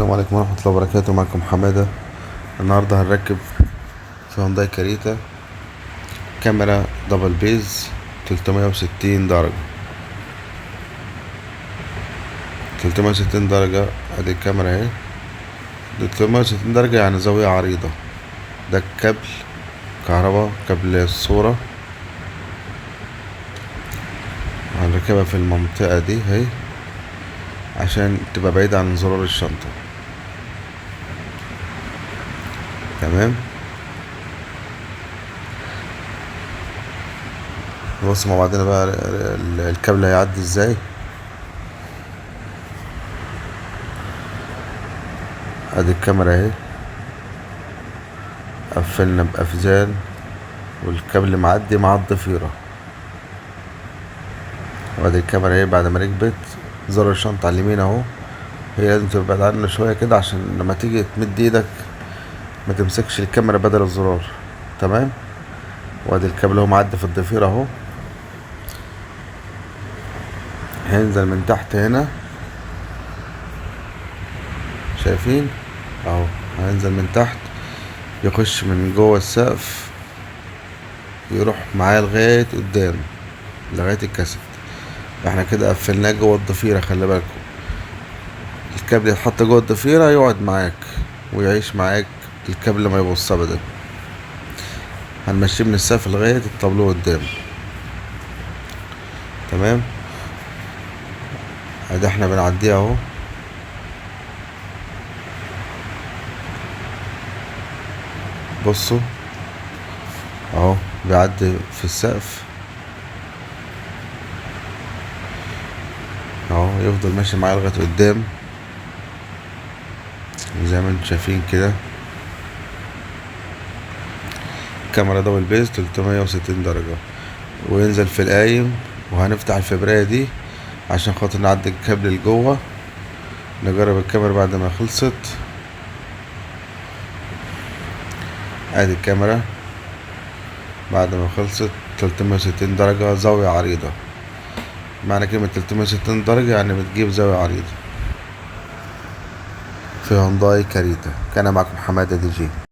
السلام عليكم ورحمة الله وبركاته. معكم حمادة. النهاردة هنركب في هونداي كاريتا كاميرا دبل بيز 360 درجة. 360 درجة، ادي الكاميرا اهي. 360 درجة يعني زاوية عريضة. ده الكابل كهرباء، كابل الصورة. هنركبها في المنطقة دي اهي عشان تبقى بعيدة عن زرار الشنطة. تمام. نبص مع بعضنا بقى الكابل هيعدي ازاي. ادي الكاميرا اهي، قفلنا بقفزان والكابل معدي مع الضفيرة. وادي الكاميرا اهي بعد ما ركبت. زر الشنطة على اليمين اهو، هي لازم تبعد عننا شوية كده عشان لما تيجي تمد ايدك ما تمسكش الكاميرا بدل الزرار. تمام. وادي الكابل اهو معدي في الضفيرة اهو. هينزل من تحت هنا، شايفين اهو. هينزل من تحت يخش من جوه السقف، يروح معايا لغاية قدام لغاية الكاسيت. احنا كده قفلناه جوه الضفيرة. خلي بالكم الكابل يتحط جوه الضفيرة يقعد معاك ويعيش معاك، الكابل ما يبص ابدا. هنمشيه من السقف لغاية الطابلوه قدام. تمام. ادي احنا بنعديها اهو. بصوا اهو بيعدي في السقف اهو، يفضل ماشي معايا لغاية قدام زي ما انتم شايفين كده. كاميرا دبل بيز 360 درجة، وينزل في القايم. وهنفتح الفبراية دي عشان خاطر نعدي الكابل لجوه. نجرب الكاميرا بعد ما خلصت. ادي الكاميرا بعد ما خلصت 360 درجة زاوية عريضة. معنى كلمة 360 درجة يعني بتجيب زاوية عريضة في هونداي كاريتا. كان معكم حمادة دي جي.